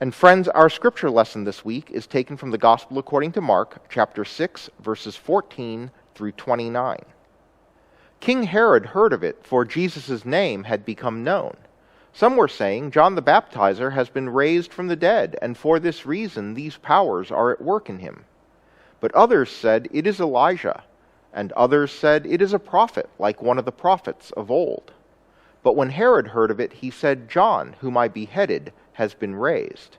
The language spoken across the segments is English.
And friends, our scripture lesson this week is taken from the Gospel according to Mark, chapter 6, verses 14 through 29. King Herod heard of it, for Jesus' name had become known. Some were saying, John the Baptizer has been raised from the dead, and for this reason these powers are at work in him. But others said, it is Elijah, and others said, it is a prophet, like one of the prophets of old. But when Herod heard of it, he said, John, whom I beheaded, has been raised.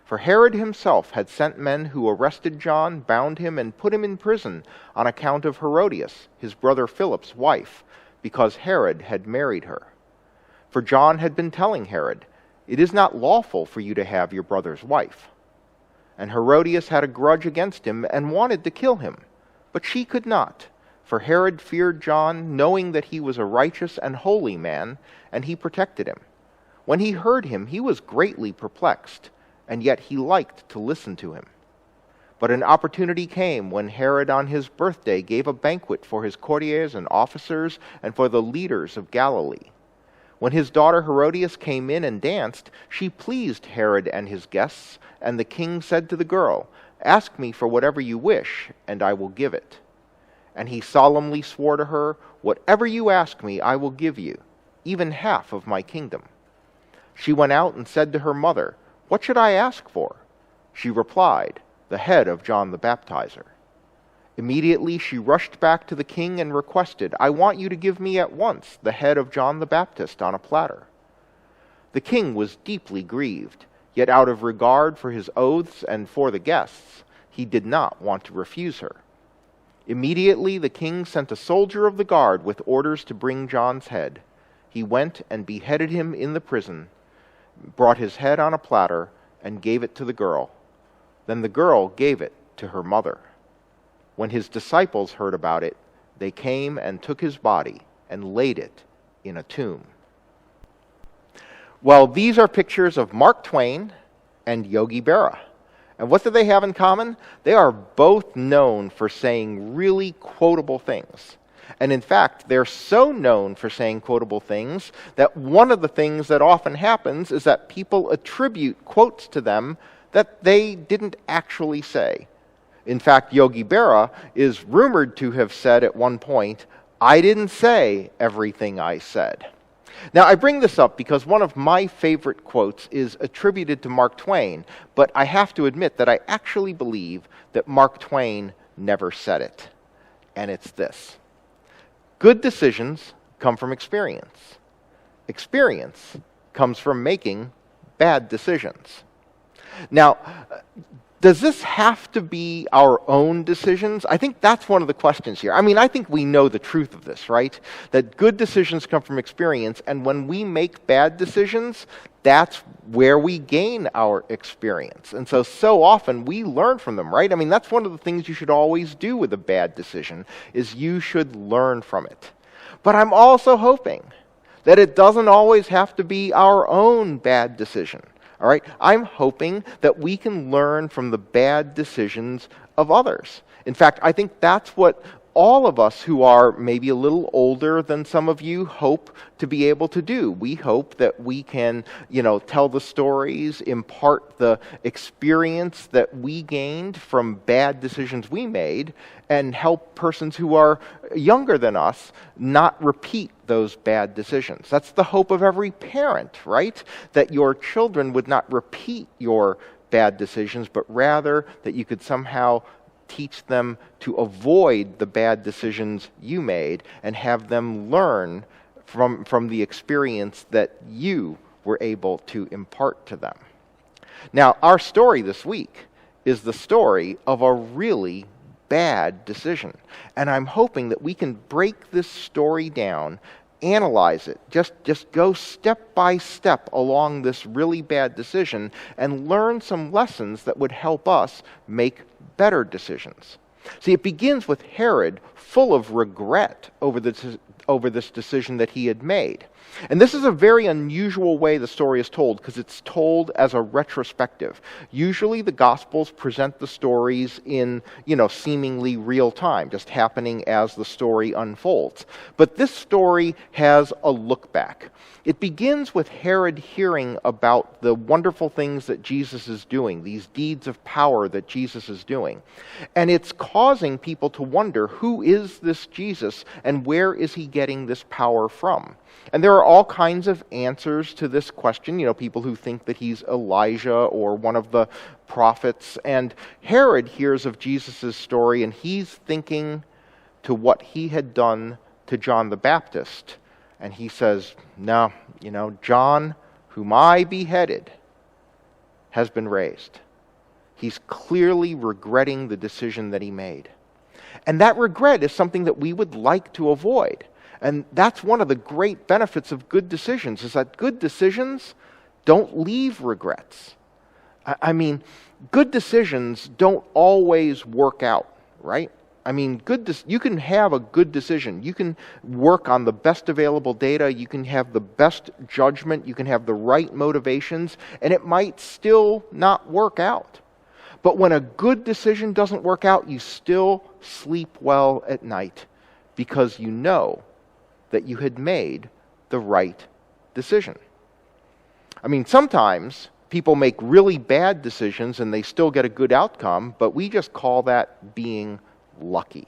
For Herod himself had sent men who arrested John, bound him, and put him in prison on account of Herodias, his brother Philip's wife, because Herod had married her. For John had been telling Herod, it is not lawful for you to have your brother's wife. And Herodias had a grudge against him and wanted to kill him, but she could not, for Herod feared John, knowing that he was a righteous and holy man, and he protected him. When he heard him, he was greatly perplexed, and yet he liked to listen to him. But an opportunity came when Herod on his birthday gave a banquet for his courtiers and officers and for the leaders of Galilee. When his daughter Herodias came in and danced, she pleased Herod and his guests, and the king said to the girl, ask me for whatever you wish, and I will give it. And he solemnly swore to her, whatever you ask me, I will give you, even half of my kingdom. She went out and said to her mother, what should I ask for? She replied, the head of John the Baptizer. Immediately she rushed back to the king and requested, I want you to give me at once the head of John the Baptist on a platter. The king was deeply grieved, yet out of regard for his oaths and for the guests, he did not want to refuse her. Immediately the king sent a soldier of the guard with orders to bring John's head. He went and beheaded him in the prison, brought his head on a platter, and gave it to the girl. Then the girl gave it to her mother. When his disciples heard about it, they came and took his body and laid it in a tomb. Well, these are pictures of Mark Twain and Yogi Berra. And what do they have in common? They are both known for saying really quotable things. And in fact, they're so known for saying quotable things that one of the things that often happens is that people attribute quotes to them that they didn't actually say. In fact, Yogi Berra is rumored to have said at one point, I didn't say everything I said. Now, I bring this up because one of my favorite quotes is attributed to Mark Twain, but I have to admit that I actually believe that Mark Twain never said it. And it's this. Good decisions come from experience. Experience comes from making bad decisions. Now, does this have to be our own decisions? I think that's one of the questions here. I mean, I think we know the truth of this, right? That good decisions come from experience, and when we make bad decisions, that's where we gain our experience. And so often we learn from them, right? I mean, that's one of the things you should always do with a bad decision, is you should learn from it. But I'm also hoping that it doesn't always have to be our own bad decision. All right, I'm hoping that we can learn from the bad decisions of others. In fact, I think that's what all of us who are maybe a little older than some of you hope to be able to do. We hope that we can, tell the stories, impart the experience that we gained from bad decisions we made, and help persons who are younger than us not repeat those bad decisions. That's the hope of every parent, right? That your children would not repeat your bad decisions, but rather that you could somehow teach them to avoid the bad decisions you made and have them learn from the experience that you were able to impart to them. Now, our story this week is the story of a really bad decision. And I'm hoping that we can break this story down, analyze it, just go step by step along this really bad decision and learn some lessons that would help us make better decisions. See, it begins with Herod full of regret over this decision that he had made. And this is a very unusual way the story is told because it's told as a retrospective. Usually the Gospels present the stories in, seemingly real time, just happening as the story unfolds. But this story has a look back. It begins with Herod hearing about the wonderful things that Jesus is doing, these deeds of power that Jesus is doing. And it's causing people to wonder, who is this Jesus and where is he getting this power from? And there are all kinds of answers to this question. People who think that he's Elijah or one of the prophets. And Herod hears of Jesus' story, and he's thinking to what he had done to John the Baptist. And he says, no, John, whom I beheaded, has been raised. He's clearly regretting the decision that he made. And that regret is something that we would like to avoid. And that's one of the great benefits of good decisions, is that good decisions don't leave regrets. I mean, good decisions don't always work out, right? I mean, you can have a good decision. You can work on the best available data. You can have the best judgment. You can have the right motivations, and it might still not work out. But when a good decision doesn't work out, you still sleep well at night because you know that you had made the right decision. I mean, sometimes people make really bad decisions and they still get a good outcome, but we just call that being lucky.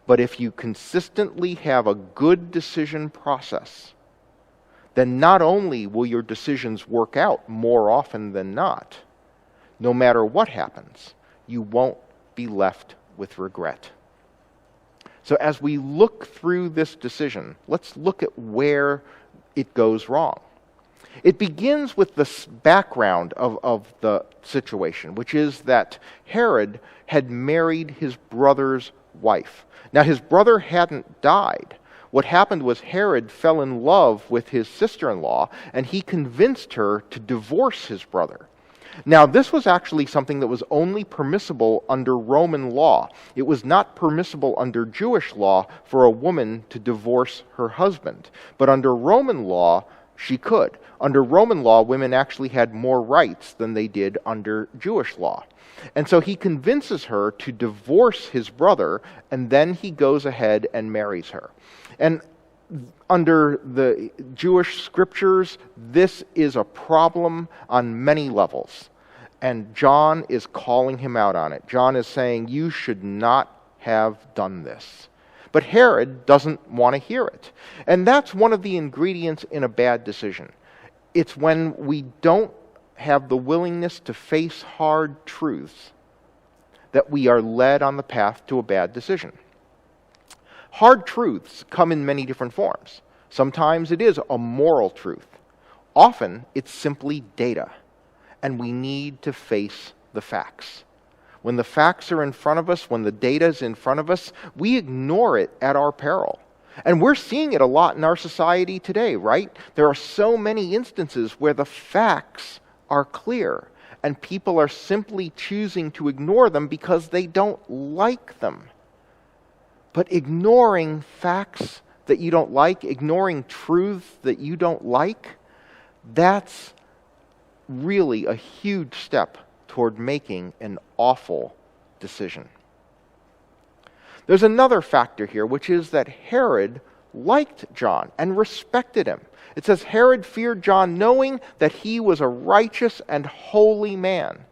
But if you consistently have a good decision process, then not only will your decisions work out more often than not, no matter what happens, you won't be left with regret. So as we look through this decision, let's look at where it goes wrong. It begins with the background of the situation, which is that Herod had married his brother's wife. Now, his brother hadn't died. What happened was Herod fell in love with his sister-in-law, and he convinced her to divorce his brother. Now, this was actually something that was only permissible under Roman law. It was not permissible under Jewish law for a woman to divorce her husband. But under Roman law, she could. Under Roman law, women actually had more rights than they did under Jewish law. And so he convinces her to divorce his brother, and then he goes ahead and marries her. And under the Jewish scriptures, this is a problem on many levels. And John is calling him out on it. John is saying, you should not have done this. But Herod doesn't want to hear it. And that's one of the ingredients in a bad decision. It's when we don't have the willingness to face hard truths that we are led on the path to a bad decision. Hard truths come in many different forms. Sometimes it is a moral truth. Often it's simply data, and we need to face the facts. When the facts are in front of us, when the data is in front of us, we ignore it at our peril. And we're seeing it a lot in our society today, right? There are so many instances where the facts are clear, and people are simply choosing to ignore them because they don't like them. But ignoring facts that you don't like, ignoring truths that you don't like, that's really a huge step toward making an awful decision. There's another factor here, which is that Herod liked John and respected him. It says Herod feared John, knowing that he was a righteous and holy man,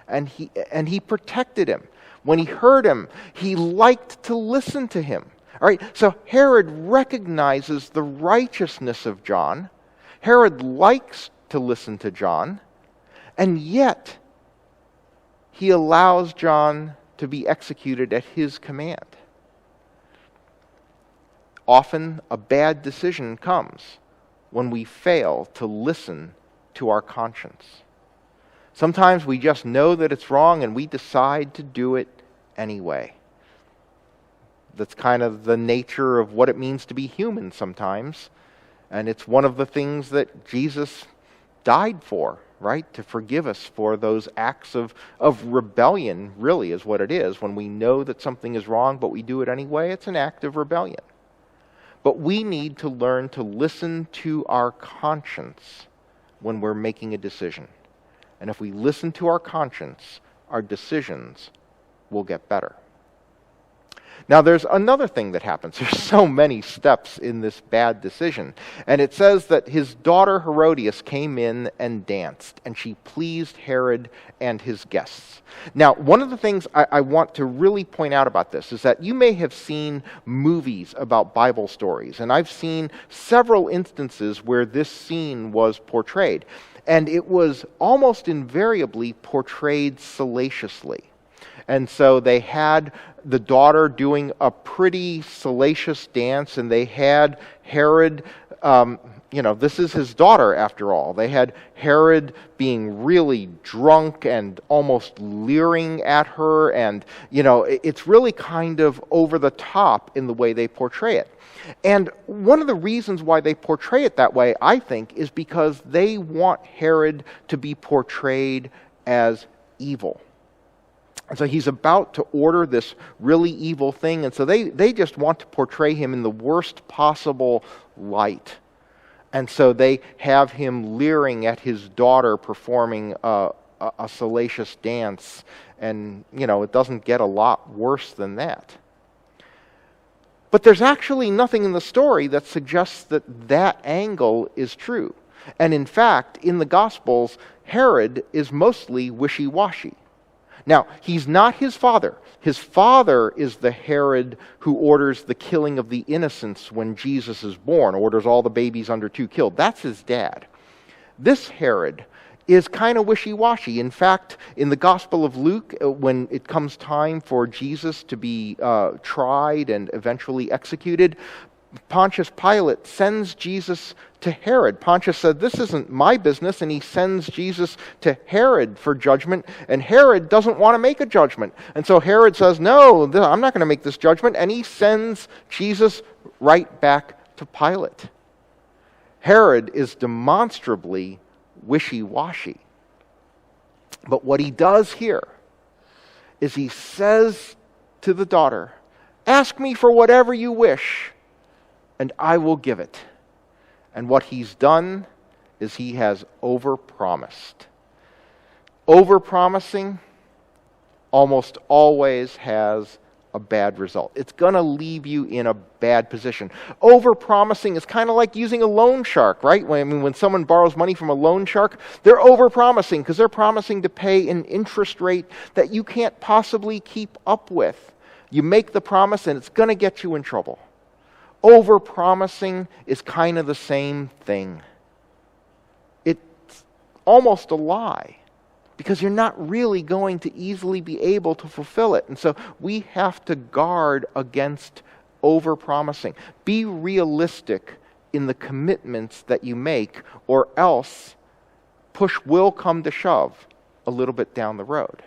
and he protected him. When he heard him, he liked to listen to him. All right, so Herod recognizes the righteousness of John. Herod likes to listen to John, and yet he allows John to be executed at his command. Often a bad decision comes when we fail to listen to our conscience. Sometimes we just know that it's wrong and we decide to do it anyway. That's kind of the nature of what it means to be human sometimes. And it's one of the things that Jesus died for, right? To forgive us for those acts of rebellion, really is what it is. When we know that something is wrong but we do it anyway, it's an act of rebellion. But we need to learn to listen to our conscience when we're making a decision. And if we listen to our conscience, our decisions will get better. Now, there's another thing that happens. There's so many steps in this bad decision. And it says that his daughter Herodias came in and danced, and she pleased Herod and his guests. Now, one of the things I want to really point out about this is that you may have seen movies about Bible stories, and I've seen several instances where this scene was portrayed. And it was almost invariably portrayed salaciously. And so they had the daughter doing a pretty salacious dance, and they had Herod, this is his daughter after all. They had Herod being really drunk and almost leering at her, and, it's really kind of over the top in the way they portray it. And one of the reasons why they portray it that way, I think, is because they want Herod to be portrayed as evil. And so he's about to order this really evil thing, and so they just want to portray him in the worst possible light. And so they have him leering at his daughter performing a salacious dance, and, it doesn't get a lot worse than that. But there's actually nothing in the story that suggests that that angle is true. And in fact, in the Gospels, Herod is mostly wishy-washy. Now, he's not his father. His father is the Herod who orders the killing of the innocents when Jesus is born, orders all the babies under 2 killed. That's his dad. This Herod is kind of wishy-washy. In fact, in the Gospel of Luke, when it comes time for Jesus to be tried and eventually executed, Pontius Pilate sends Jesus to Herod. Pontius said, "This isn't my business," and he sends Jesus to Herod for judgment, and Herod doesn't want to make a judgment. And so Herod says, "No, I'm not going to make this judgment," and he sends Jesus right back to Pilate. Herod is demonstrably wishy-washy. But what he does here is he says to the daughter, "Ask me for whatever you wish, and I will give it." And what he's done is he has overpromised. Overpromising almost always has a bad result. It's going to leave you in a bad position. Overpromising is kind of like using a loan shark, right? When someone borrows money from a loan shark, they're overpromising because they're promising to pay an interest rate that you can't possibly keep up with. You make the promise and it's going to get you in trouble. Overpromising is kind of the same thing. It's almost a lie, because you're not really going to easily be able to fulfill it. And so we have to guard against overpromising. Be realistic in the commitments that you make, or else push will come to shove a little bit down the road.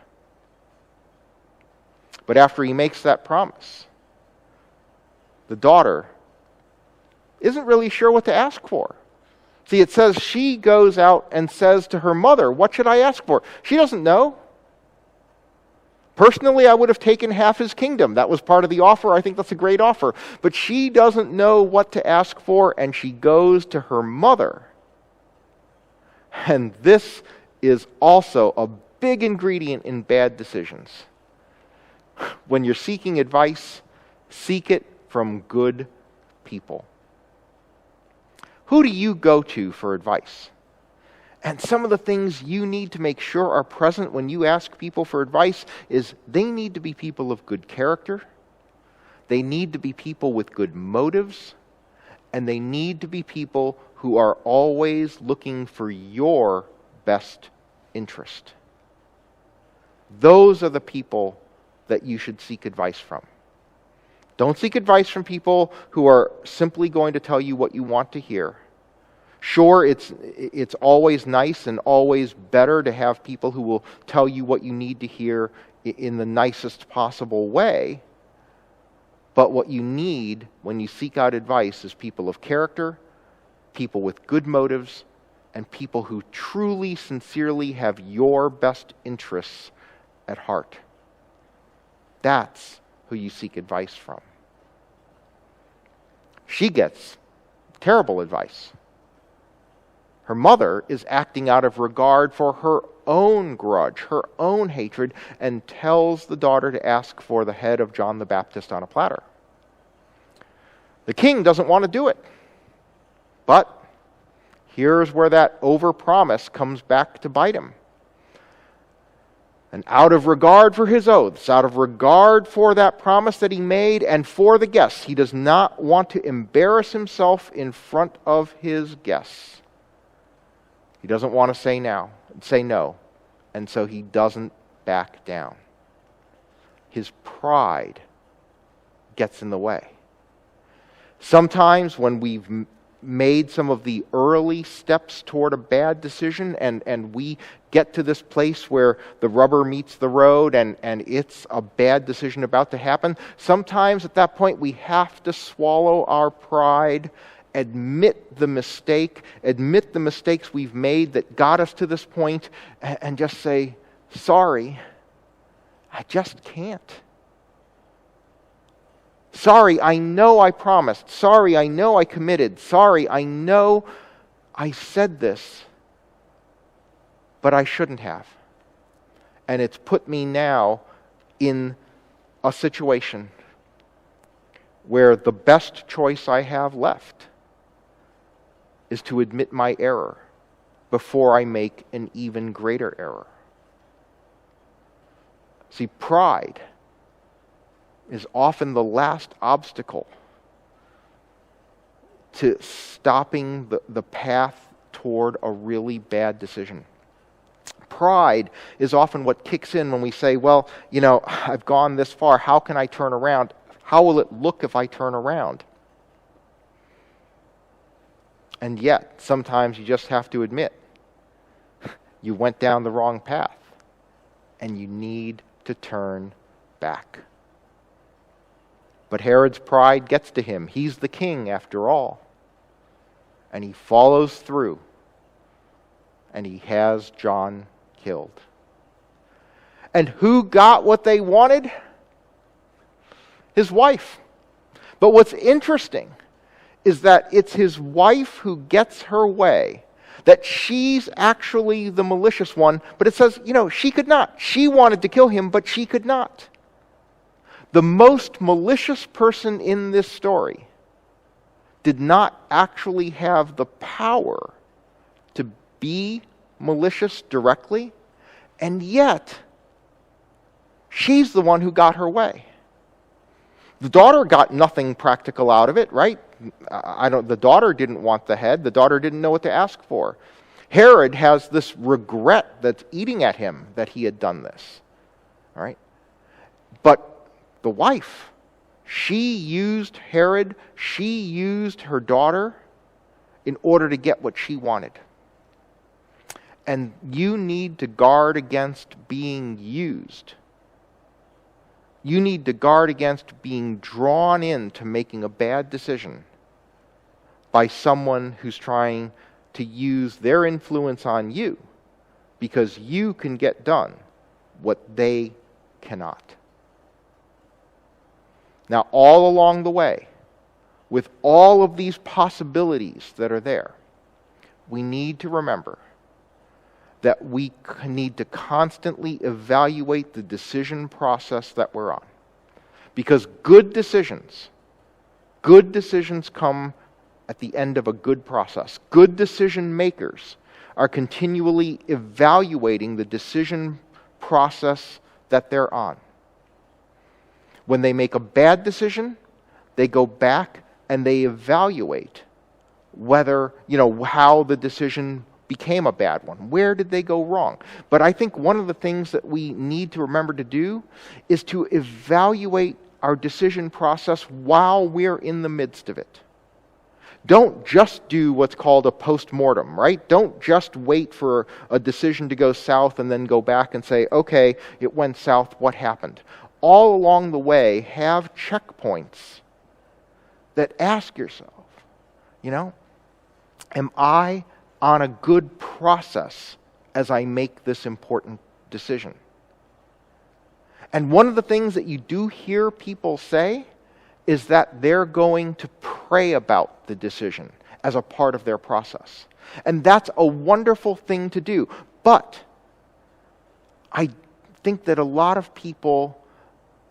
But after he makes that promise, the daughter isn't really sure what to ask for. See, it says she goes out and says to her mother, "What should I ask for?" She doesn't know. Personally, I would have taken half his kingdom. That was part of the offer. I think that's a great offer. But she doesn't know what to ask for, and she goes to her mother. And this is also a big ingredient in bad decisions. When you're seeking advice, seek it from good people. Who do you go to for advice? And some of the things you need to make sure are present when you ask people for advice is they need to be people of good character, they need to be people with good motives, and they need to be people who are always looking for your best interest. Those are the people that you should seek advice from. Don't seek advice from people who are simply going to tell you what you want to hear. Sure, it's always nice and always better to have people who will tell you what you need to hear in the nicest possible way. But what you need when you seek out advice is people of character, people with good motives, and people who truly, sincerely have your best interests at heart. That's who you seek advice from. She gets terrible advice. Her mother is acting out of regard for her own grudge, her own hatred, and tells the daughter to ask for the head of John the Baptist on a platter. The king doesn't want to do it. But here's where that overpromise comes back to bite him. And out of regard for his oaths, out of regard for that promise that he made and for the guests, he does not want to embarrass himself in front of his guests. He doesn't want to say no, and so he doesn't back down. His pride gets in the way. Sometimes when we've made some of the early steps toward a bad decision and we get to this place where the rubber meets the road and it's a bad decision about to happen, sometimes at that point we have to swallow our pride, admit the mistakes we've made that got us to this point, and just say, sorry, I just can't. Sorry, I know I promised. Sorry, I know I committed. Sorry, I know I said this, but I shouldn't have. And it's put me now in a situation where the best choice I have left is to admit my error before I make an even greater error. See, pride is often the last obstacle to stopping the path toward a really bad decision. Pride is often what kicks in when we say, well, I've gone this far, how can I turn around? How will it look if I turn around? And yet, sometimes you just have to admit, you went down the wrong path, and you need to turn back. But Herod's pride gets to him. He's the king, after all. And he follows through, and he has John killed. And who got what they wanted? His wife. But what's interesting is that it's his wife who gets her way, that she's actually the malicious one, but it says, she could not. She wanted to kill him, but she could not. The most malicious person in this story did not actually have the power to be malicious directly, and yet she's the one who got her way. The daughter got nothing practical out of it, right? The daughter didn't want the head. The daughter didn't know what to ask for. Herod has this regret that's eating at him that he had done this, right? But the wife, she used Herod, she used her daughter in order to get what she wanted. And you need to guard against being used. You need to guard against being drawn into making a bad decision by someone who's trying to use their influence on you, because you can get done what they cannot. Now, all along the way, with all of these possibilities that are there, we need to remember that we need to constantly evaluate the decision process that we're on. Because good decisions come at the end of a good process. Good decision makers are continually evaluating the decision process that they're on. When they make a bad decision, they go back and they evaluate whether, how the decision became a bad one. Where did they go wrong? But I think one of the things that we need to remember to do is to evaluate our decision process while we're in the midst of it. Don't just do what's called a post-mortem, right? Don't just wait for a decision to go south and then go back and say, okay, it went south, what happened? All along the way, have checkpoints that ask yourself, am I on a good process as I make this important decision? And one of the things that you do hear people say is that they're going to pray about the decision as a part of their process. And that's a wonderful thing to do. But I think that a lot of people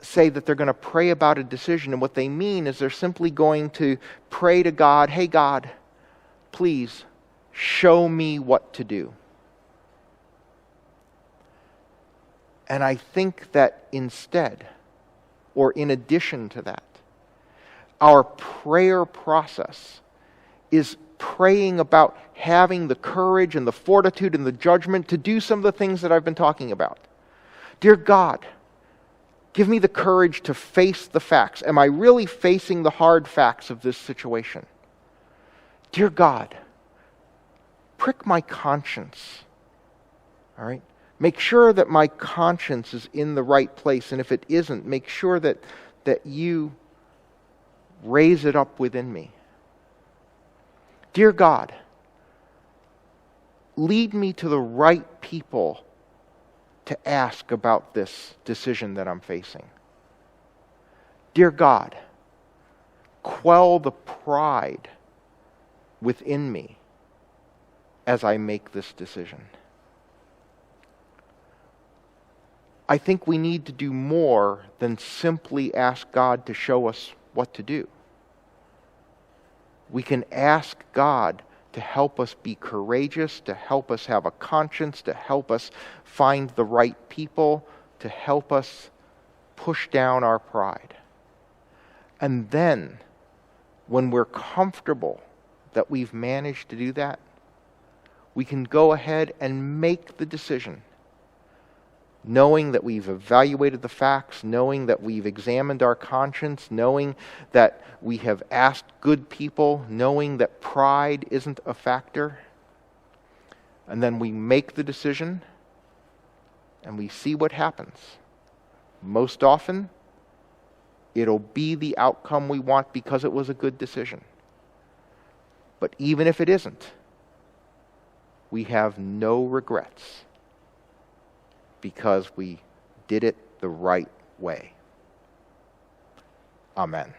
say that they're going to pray about a decision, and what they mean is they're simply going to pray to God, hey God, please show me what to do. And I think that instead, or in addition to that, our prayer process is praying about having the courage and the fortitude and the judgment to do some of the things that I've been talking about. Dear God, give me the courage to face the facts. Am I really facing the hard facts of this situation? Dear God, prick my conscience. All right? Make sure that my conscience is in the right place, and if it isn't, make sure that you raise it up within me. Dear God, lead me to the right people to ask about this decision that I'm facing. Dear God, quell the pride within me as I make this decision. I think we need to do more than simply ask God to show us what to do. We can ask God to help us be courageous, to help us have a conscience, to help us find the right people, to help us push down our pride. And then, when we're comfortable that we've managed to do that, we can go ahead and make the decision, knowing that we've evaluated the facts, knowing that we've examined our conscience, knowing that we have asked good people, knowing that pride isn't a factor. And then we make the decision and we see what happens. Most often, it'll be the outcome we want because it was a good decision. But even if it isn't, we have no regrets, because we did it the right way. Amen.